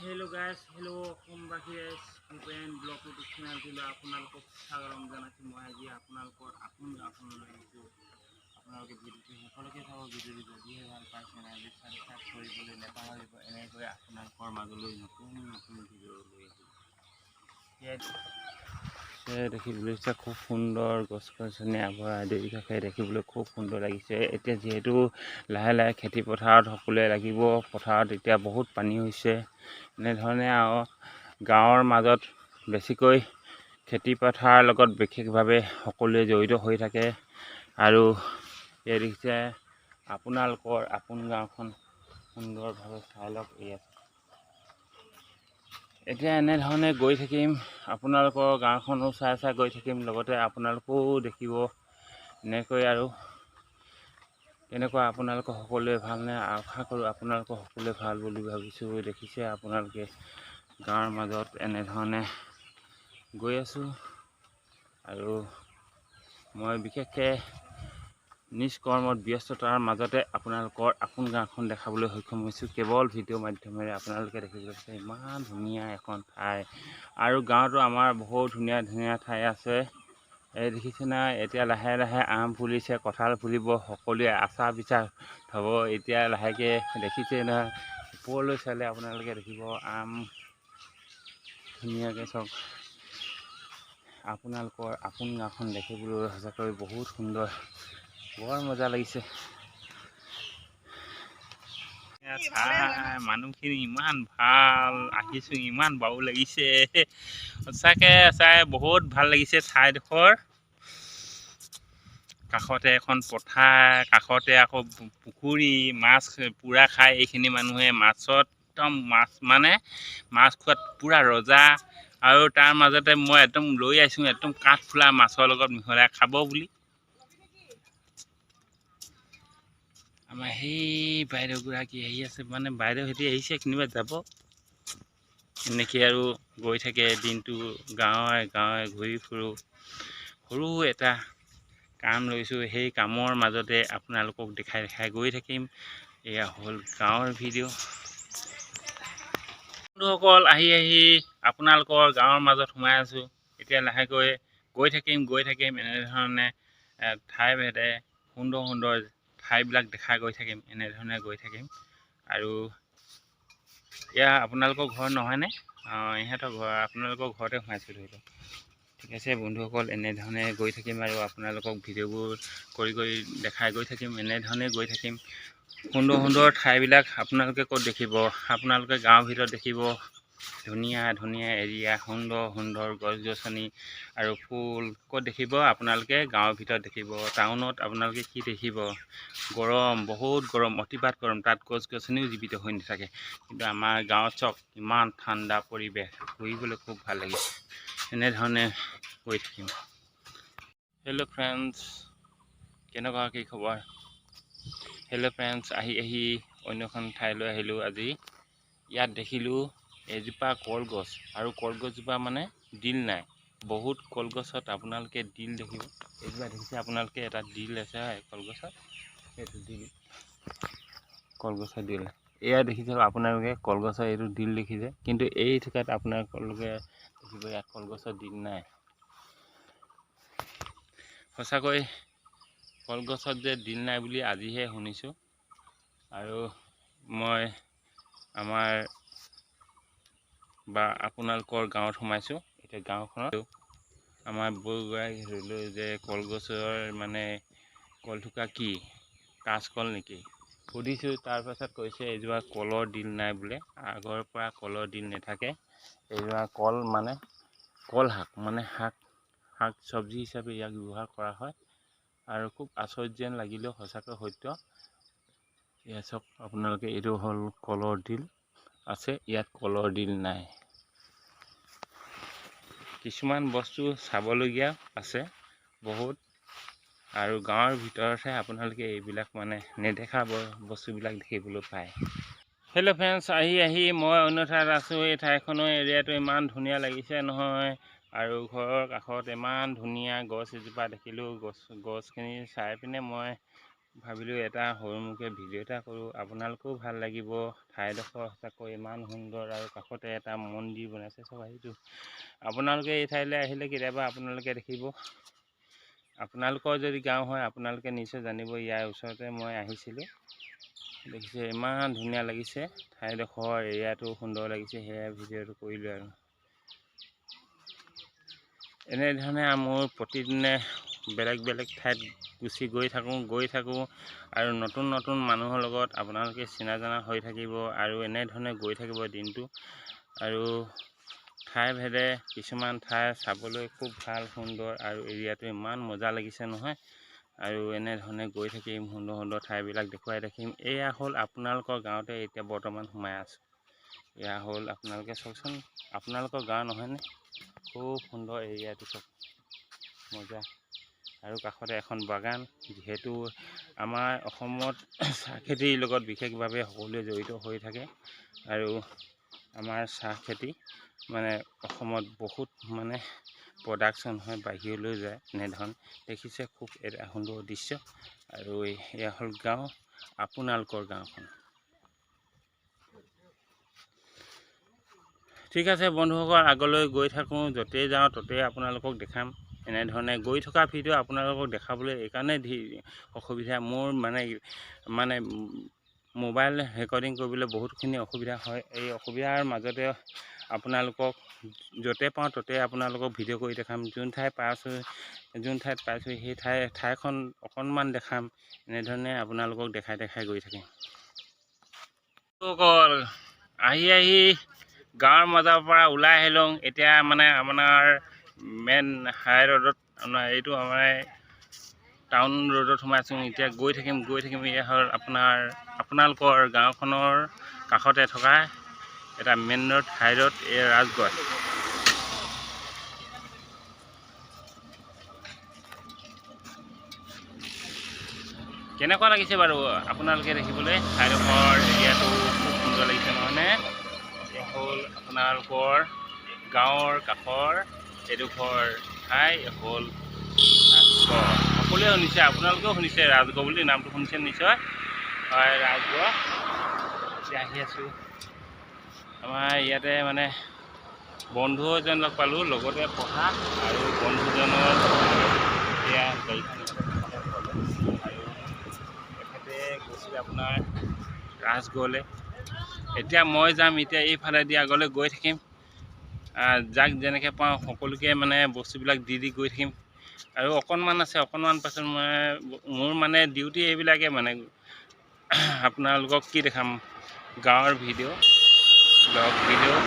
Hello guys, hello, welcome back guys. Open blog YouTube channel to আপোনালোকক স্বাগতম জনাইছো মই আজি আপোনালোকৰ আপোনালোকে ভিডিঅ'টো শেষলৈকে চাব ভিডিঅ'টো যদিহে ভাল পাইছে নাই সাবস্ক্ৰাইব কৰিবলৈ নাপাহৰিব এনেকৈ আপোনালোকৰ মাজলৈ নতুন ভিডিঅ' লৈ আহিব দেখিবলৈ খুব সুন্দৰ গছ গছনি আৱৰা আদিৰ কাষে দেখিবলৈ খুব সুন্দৰ লাগিছে এতিয়া যিহেতু লাহে লাহে খেতি পথাৰত সকলোৱে লাগিব পথাৰত এতিয়া বহুত পানী হৈছে এনেধৰণে আৰু গাঁৱৰ মাজত বেছিকৈ খেতি পথাৰৰ লগত বিশেষভাৱে সকলোৱে জড়িত হৈ থাকে আৰু এই দেখিছে আপোনালোকৰ আপোন গাঁওখন সুন্দৰভাৱে চাই লওক এতিয়া এনেধৰণে গৈ থাকিম আপোনালোকৰ গাঁওখনো চাই গৈ থাকিম লগতে আপোনালোকেও দেখিব এনেকৈ আৰু কেনেকুৱা আপোনালোকৰ সকলোৱে ভালনে আশা কৰোঁ আপোনালোকৰ সকলোৱে ভাল বুলি ভাবিছোঁ দেখিছে আপোনালোকে গাঁৱৰ মাজত এনেধৰণে গৈ আছোঁ আৰু মই বিশেষকৈ নিজ কৰ্মত ব্যস্ততাৰ মাজতে আপোনালোকৰ আপোন গাঁওখন দেখাবলৈ সক্ষম হৈছোঁ কেৱল ভিডিঅ' মাধ্যমেৰে আপোনালোকে দেখিবলৈ পাইছে ইমান ধুনীয়া এখন ঠাই আৰু গাঁৱতো আমাৰ বহুত ধুনীয়া ঠাই আছে এই দেখিছে না এতিয়া লাহে লাহে আম ফুলিছে কঁঠাল ফুলিব সকলোৱে আচাৰ বিচাৰ থ'ব এতিয়া লাহেকৈ দেখিছে না ওপৰলৈ চালে আপোনালোকে দেখিব আম ধুনীয়াকৈ চাওক আপোনালোকৰ আপোন গাঁওখন দেখিবলৈ সঁচাকৈ বহুত সুন্দৰ বৰ মজা লাগিছে মানুহখিনি ইমান ভাল আহিছোঁ ইমান বাউ লাগিছে সঁচাকৈ চাই বহুত ভাল লাগিছে ঠাইডোখৰ কাষতে এখন পথাৰ কাষতে আকৌ পুখুৰী মাছ পুৰা খাই এইখিনি মানুহে মাছত একদম মাছ খোৱাত পুৰা ৰজা আৰু তাৰ মাজতে মই একদম লৈ আহিছোঁ একদম কাঠফুলা মাছৰ লগত মিহলাই খাব বুলি আমাৰ সেই বাইদেউগৰাকী আহি আছে বাইদেউ সিহঁতি আহিছে কেনিবা যাব এনেকৈ আৰু গৈ থাকে দিনটো গাঁৱে ঘূৰি ফুৰোঁ সৰু এটা কাম লৈছোঁ সেই কামৰ মাজতে আপোনালোকক দেখাই গৈ থাকিম এয়া হ'ল গাঁৱৰ ভিডিঅ' বন্ধুসকল আহি আপোনালোকৰ গাঁৱৰ মাজত সোমাই আছোঁ এতিয়া লাহেকৈ গৈ থাকিম এনেধৰণে ঠাই ভেদে সুন্দৰ ঠাইবিলাক দেখাই গৈ থাকিম এনেধৰণে গৈ থাকিম আৰু এয়া আপোনালোকৰ ঘৰ নহয়নে ইহঁতৰ ঘৰ আপোনালোকৰ ঘৰতে সোমাইছোঁ ধৰি লওক ঠিক আছে বন্ধুসকল এনেধৰণে গৈ থাকিম আৰু আপোনালোকক ভিডিঅ'বোৰ কৰি দেখাই গৈ থাকিম এনেধৰণে গৈ থাকিম সুন্দৰ ঠাইবিলাক আপোনালোকে ক'ত দেখিব আপোনালোকে গাঁৱৰ ভিতৰত দেখিব ধুনীয়া এৰিয়া সুন্দৰ গছ গছনি আৰু ফুল ক'ত দেখিব আপোনালোকে গাঁৱৰ ভিতৰত দেখিব টাউনত আপোনালোকে কি দেখিব গৰম বহুত গৰম অতিপাত গৰম তাত গছ গছনিও জীৱিত হৈ নাথাকে কিন্তু আমাৰ গাঁৱত চাওক ইমান ঠাণ্ডা পৰিৱেশ ঘূৰিবলৈ খুব ভাল লাগিছে এনেধৰণে গৈ থাকিম হেল্ল' ফ্ৰেণ্ডছ কেনেকুৱা কি খবৰ হেল্ল' ফ্ৰেণ্ডছ আহি অন্য এখন ঠাইলৈ আহিলোঁ আজি ইয়াত দেখিলোঁ এজোপা কলগছ আৰু কলগছজোপা ডিল নাই বহুত কলগছত আপোনালোকে ডিল দেখিব এজোপা দেখিছে আপোনালোকে এটা ডিল আছে কলগছত সেইটো ডিল কলগছৰ ডিল এয়া দেখিছে আপোনালোকে কলগছৰ এইটো ডিল দেখিছে কিন্তু এই ঠেকাত আপোনালোকে দেখিব ইয়াত কলগছৰ ডিল নাই সঁচাকৈ কলগছত যে ডিল নাই বুলি আজিহে শুনিছোঁ আৰু মই আমাৰ আপোনালোকৰ গাঁৱত সোমাইছোঁ এতিয়া গাঁওখনত আমাৰ বৌগৰাকী ধৰিলোঁ যে কলগছৰ কলথোকা কি কাঁচকল নেকি সুধিছোঁ তাৰপাছত কৈছে এজোপা কলৰ ডিল নাই বোলে আগৰ পৰা কলৰ ডিল নাথাকে এজোপা কল কল শাক চব্জি হিচাপে ইয়াক ব্যৱহাৰ কৰা হয় আৰু খুব আচৰিত যেন লাগিলেও সঁচাকৈ সত্য এয়া চাওক আপোনালোকে এইটো হ'ল কলৰ ডিল আছে ইয়াত কলৰ ডিল নাই কিছুমান বস্তু চাবলগীয়া আছে বহুত আৰু গাঁৱৰ ভিতৰতহে আপোনালোকে এইবিলাক নেদেখা বস্তুবিলাক দেখিবলৈ পায় হেল্ল' ফ্ৰেণ্ডছ আহি মই অন্য ঠাইত আছোঁ এই ঠাইখনৰ এৰিয়াটো ইমান ধুনীয়া লাগিছে নহয় আৰু ঘৰৰ কাষত ইমান ধুনীয়া গছ এজোপা দেখিলোঁ গছখিনি চাই পিনে মই ভাবিলোঁ এটা সৰুমুখে ভিডিঅ' এটা কৰোঁ, আপোনালোকেও ভাল লাগিব। ঠাইডোখৰ সঁচাকৈ ইমান সুন্দৰ আৰু কাষতে এটা মন্দিৰ বনাইছে চব আহিছোঁ। আপোনালোকে এই ঠাইলৈ আহিলে কেতিয়াবা আপোনালোকে দেখিব। আপোনালোকৰ যদি গাঁও হয় আপোনালোকে নিশ্চয় জানিব। ইয়াৰ ওচৰতে মই আহিছিলোঁ, দেখিছে ইমান ধুনীয়া লাগিছে ঠাইডোখৰ, এৰিয়াটো সুন্দৰ লাগিছে, সেয়াই ভিডিঅ'টো কৰিলোঁ। আৰু এনেধৰণে মোৰ প্ৰতিদিনে বেলেগ বেলেগ ঠাইত গৈ থাকোঁ আৰু নতুন নতুন মানুহৰ লগত আপোনালোকে চিনা জনা হৈ থাকিব আৰু এনেধৰণে গৈ থাকিব দিনটো। আৰু ঠাই ভেদে কিছুমান ঠাই চাবলৈ খুব ভাল সুন্দৰ আৰু এৰিয়াটো ইমান মজা লাগিছে নহয়। আৰু এনেধৰণে গৈ থাকিম, সুন্দৰ সুন্দৰ ঠাইবিলাক দেখুৱাই থাকিম। এয়া হ'ল আপোনালোকৰ গাঁৱতে এতিয়া বৰ্তমান সোমাই আছোঁ। এয়া হ'ল আপোনালোকে চাওকচোন, আপোনালোকৰ গাঁও নহয়নে? খুব সুন্দৰ এৰিয়াটো, চব মজা। আৰু কাষতে এখন বাগান, যিহেতু আমাৰ অসমত চাহ খেতিৰ লগত বিশেষভাৱে সকলোৱে জড়িত হৈ থাকে। আৰু আমাৰ চাহ খেতি মানে অসমত বহুত মানে প্ৰডাকশ্যন হয়, বাহিৰলৈ যায়। এনেধৰণ দেখিছে খুব এটা সুন্দৰ দৃশ্য। আৰু এয়া হ'ল গাঁও, আপোনালোকৰ গাঁওখন। ঠিক আছে বন্ধুসকল, আগলৈ গৈ থাকোঁ, য'তেই যাওঁ ত'তেই আপোনালোকক দেখাম। এনেধৰণে গৈ থকা ভিডিঅ' আপোনালোকক দেখাবলৈ এইকাৰণে অসুবিধা মোৰ মানে মোবাইল ৰেকৰ্ডিং কৰিবলৈ বহুতখিনি অসুবিধা হয়। এই অসুবিধাৰ মাজতে আপোনালোকক য'তে পাওঁ ত'তে আপোনালোকক ভিডিঅ' কৰি দেখাম। যোন ঠাইত পাইছোঁ সেই ঠাইখন অকণমান দেখাম। এনেধৰণে আপোনালোকক দেখাই গৈ থাকিম। আহি গাঁৱৰ মাজৰ পৰা ওলাই আহিলোঁ। এতিয়া মানে আপোনাৰ মেইন হাই ৰোডত, এইটো আমাৰ টাউন ৰোডত সোমাইছোঁ। এতিয়া গৈ থাকিম। এয়া হ'ল আপোনালোকৰ গাঁওখনৰ কাষতে থকা এটা মেইন ৰোড, হাই ৰোড, এই ৰাজগড়। কেনেকুৱা লাগিছে বাৰু আপোনালোকে দেখিবলৈ? ঠাইডোখৰ এৰিয়াটো খুব সুন্দৰ লাগিছে নহয়নে? এয়া হ'ল আপোনালোকৰ গাঁৱৰ কাষৰ এডোখৰ ঠাই, হ'ল ৰাজগড়। সকলোৱে শুনিছে, আপোনালোকেও শুনিছে ৰাজগড় বুলি, নামটো শুনিছে নিশ্চয়। হয়, ৰাজগড়। এতিয়া আহি আছোঁ আমাৰ ইয়াতে মানে বন্ধু এজন লগ পালোঁ, লগতে পঢ়া। আৰু বন্ধুজনৰ এতিয়া গাড়ীখন আৰু তেখেতে গৈছিলে আপোনাৰ ৰাজগড়লৈ। এতিয়া মই যাম, এতিয়া এইফালেদি আগলৈ গৈ থাকিম। যাক যেনেকৈ পাওঁ সকলোকে মানে বস্তুবিলাক দি গৈ থাকিম। আৰু অকণমান আছে, অকণমান পাছত মোৰ মানে ডিউটি এইবিলাকে মানে আপোনালোকক কি দেখাম, গাঁৱৰ ভিডিঅ', ব্লগ ভিডিঅ'।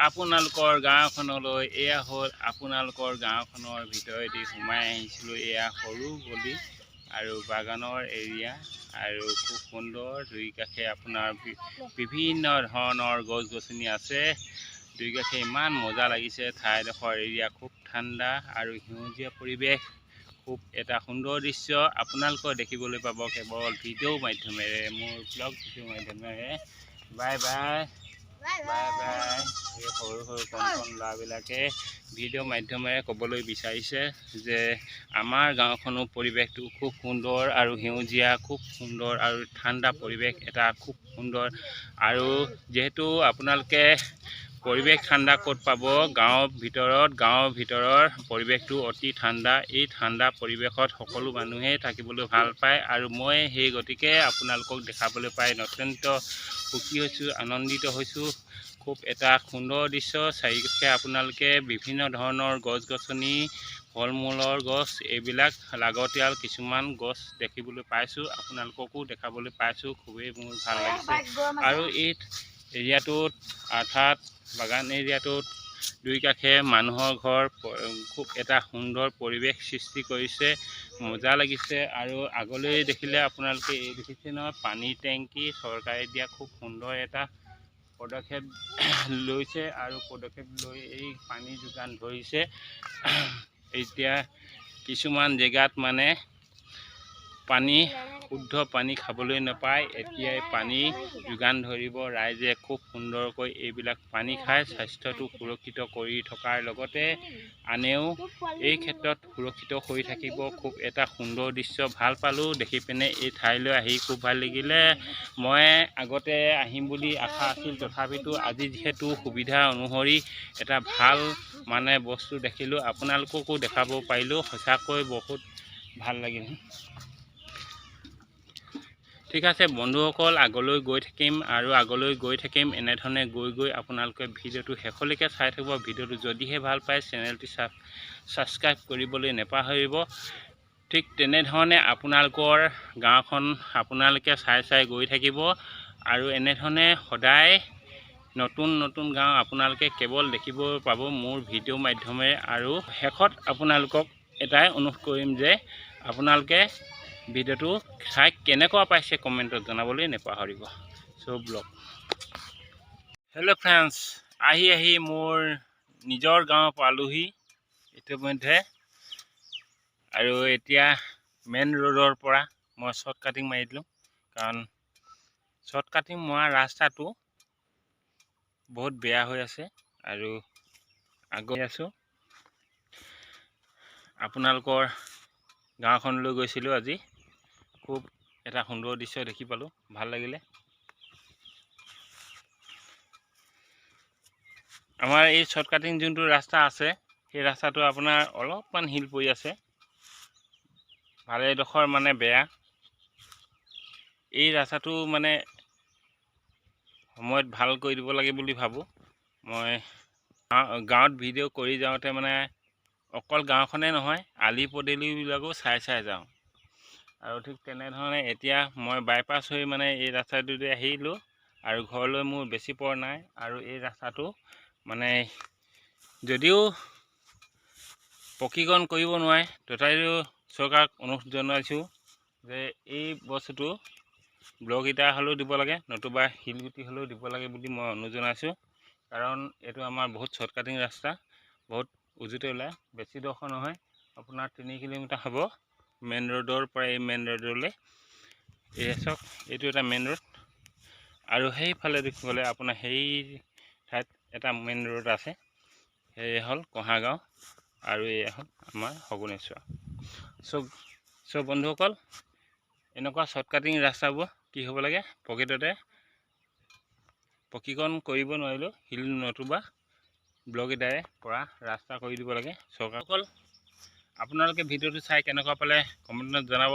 আপোনালোকৰ গাঁওখনলৈ, এয়া হ'ল আপোনালোকৰ গাঁওখনৰ ভিতৰেদি সোমাই আহিছিলোঁ। এয়া সৰু গলি আৰু বাগানৰ এৰিয়া, আৰু খুব সুন্দৰ। দুই কাষে আপোনাৰ বিভিন্ন ধৰণৰ গছ গছনি আছে। দুই কাষে ইমান মজা লাগিছে। ঠাইডোখৰ এৰিয়া খুব ঠাণ্ডা আৰু সেউজীয়া পৰিৱেশ, খুব এটা সুন্দৰ দৃশ্য আপোনালোকে দেখিবলৈ পাব কেৱল ভিডিঅ' মাধ্যমেৰে, মোৰ ব্লগ ভিডিঅ' মাধ্যমেৰে। Bye bye. এই সৰু কণ ল'ৰাবিলাকে ভিডিঅ' মাধ্যমেৰে ক'বলৈ বিচাৰিছে যে আমাৰ গাঁওখনৰ পৰিৱেশটো খুব সুন্দৰ আৰু সেউজীয়া, খুব সুন্দৰ আৰু ঠাণ্ডা পৰিৱেশ এটা, খুব সুন্দৰ। আৰু যিহেতু আপোনালোকে পৰিৱেশ ঠাণ্ডা ক'ত পাব, গাঁৱৰ ভিতৰৰ পৰিৱেশটো অতি ঠাণ্ডা। এই ঠাণ্ডা পৰিৱেশত সকলো মানুহেই থাকিবলৈ ভাল পায়, আৰু মই সেই গতিকে আপোনালোকক দেখাবলৈ পাই অত্যন্ত সুখী হৈছোঁ, আনন্দিত হৈছোঁ। খুব এটা সুন্দৰ দৃশ্য। চাৰিওকাষে আপোনালোকে বিভিন্ন ধৰণৰ গছ গছনি, ফল মূলৰ গছ, এইবিলাক লাগতিয়াল কিছুমান গছ দেখিবলৈ পাইছোঁ, আপোনালোককো দেখাবলৈ পাইছোঁ। খুবেই মোৰ ভাল লাগিছে। আৰু এই এৰিয়াটোত, অৰ্থাৎ বাগান এৰিয়াটোত দুই কাষে মানুহৰ ঘৰ, খুব এটা সুন্দৰ পৰিৱেশ সৃষ্টি কৰিছে, মজা লাগিছে। আৰু আগলৈ দেখিলে আপোনালোকে এই দেখিছে নহয়, পানীৰ টেংকি চৰকাৰে দিয়া খুব সুন্দৰ এটা পদক্ষেপ লৈছে, আৰু পদক্ষেপ লৈ এই পানী যোগান ধৰিছে। এতিয়া কিছুমান জেগাত মানে পানী শুদ্ধ পানী খাবলৈ নাপায়। এতিয়াই পানী যোগান ধৰিব ৰাইজে খুব সুন্দৰকৈ এইবিলাক পানী খাই স্বাস্থ্যটো সুৰক্ষিত কৰি থকাৰ লগতে আনেও এই ক্ষেত্ৰত সুৰক্ষিত হৈ থাকিব। খুব এটা সুন্দৰ দৃশ্য ভাল পালোঁ দেখি পিনে। এই ঠাইলৈ আহি খুব ভাল লাগিলে। মই আগতে আহিম বুলি আশা আছিল, তথাপিতো আজি যিহেতু সুবিধা অনুসৰি এটা ভাল মানে বস্তু দেখিলোঁ, আপোনালোককো দেখাব পাৰিলোঁ। সঁচাকৈ বহুত ভাল লাগিল। ঠিক আছে বন্ধুসকল, আগলৈ গৈ থাকিম আৰু আগলৈ গৈ থাকিম। এনেধৰণে গৈ গৈ আপোনালোকে ভিডিঅ'টো শেষলৈকে চাই থাকিব। ভিডিঅ'টো যদিহে ভাল পায় চেনেলটি ছাবস্ক্ৰাইব কৰিবলৈ নাপাহৰিব। ঠিক তেনেধৰণে আপোনালোকৰ গাঁওখন আপোনালোকে চাই গৈ থাকিব আৰু এনেধৰণে সদায় নতুন নতুন গাঁও আপোনালোকে কেৱল দেখিব পাব মোৰ ভিডিঅ' মাধ্যমেৰে। আৰু শেষত আপোনালোকক এটাই অনুৰোধ কৰিম যে আপোনালোকে ভিডিঅ'টো চাই কেনেকুৱা পাইছে কমেণ্টত জনাবলৈ নাপাহৰিব। ব্লগ হেল্ল' ফ্ৰেণ্ডছ, আহি মোৰ নিজৰ গাঁও পালোহি ইতিমধ্যে। আৰু এতিয়া মেইন ৰোডৰ পৰা মই শ্বৰ্ট কাটিং মাৰি দিলোঁ, কাৰণ শ্বৰ্ট কাটিং মৰা ৰাস্তাটো বহুত বেয়া হৈ আছে। আৰু আগুৱাই আছোঁ। আপোনালোকৰ গাঁওখনলৈ গৈছিলোঁ আজি। খুব এটা সুন্দৰ দৃশ্য দেখি পালোঁ, ভাল লাগিলে। আমাৰ এই শ্বৰ্ট কাটিং যোনটো ৰাস্তা আছে, সেই ৰাস্তাটো আপোনাৰ অলপমান শিল পৰি আছে, ভালেডোখৰ মানে বেয়া। এই ৰাস্তাটো মানে সময়ত ভাল কৰি দিব লাগে বুলি ভাবোঁ। মই গাঁৱত ভিডিঅ' কৰি যাওঁতে মানে অকল গাঁওখনেই নহয়, আলি পদূলিবিলাকো চাই যাওঁ। আৰু ঠিক তেনেধৰণে এতিয়া মই বাইপাছ হৈ মানে এই ৰাস্তাটোদি আহিলোঁ আৰু ঘৰলৈ মোৰ বেছি পৰ নাই। আৰু এই ৰাস্তাটো মানে যদিও পকীকৰণ কৰিব নোৱাৰে, তথাপিও চৰকাৰক অনুৰোধ জনাইছোঁ যে এই বস্তুটো ব্লক ইটা হ'লেও দিব লাগে, নতুবা শিলগুটি হ'লেও দিব লাগে বুলি মই অনুৰোধ জনাইছোঁ। কাৰণ এইটো আমাৰ বহুত শ্বৰ্ট কাটিং ৰাস্তা, বহুত উজুতে ওলায়, বেছি দখৰ নহয়। আপোনাৰ 3 কিলোমিটাৰ হ'ব মেইন ৰোডৰ পৰা এই মেইন ৰোডলৈ। এই চাওক, এইটো এটা মেইন ৰোড। আৰু সেইফালে দেখিবলৈ আপোনাৰ সেই ঠাইত এটা মেইন ৰোড আছে, সেয়ে হ'ল কহাগাঁও আৰু এয়া হ'ল আমাৰ সগুনেশ্বৰ। বন্ধুসকল, এনেকুৱা শ্বৰ্ট কাটিং ৰাস্তাবোৰ কি হ'ব লাগে, প্ৰকৃততে পকীকৰণ কৰিব নোৱাৰিলেও শিল নতুবা ব্লক ইটাৰে পৰা ৰাস্তা কৰি দিব লাগে চৰকাৰসকল। আপোনালোকে ভিডিঅ'টো চাই কেনেকুৱা পালে কমেণ্টত জনাব।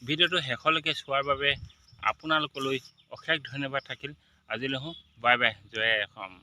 ভিডিঅ'টো শেষলৈকে চোৱাৰ বাবে আপোনালোকলৈ অশেষ ধন্যবাদ থাকিল। আজিলৈ বাই বাই, জয় অসম।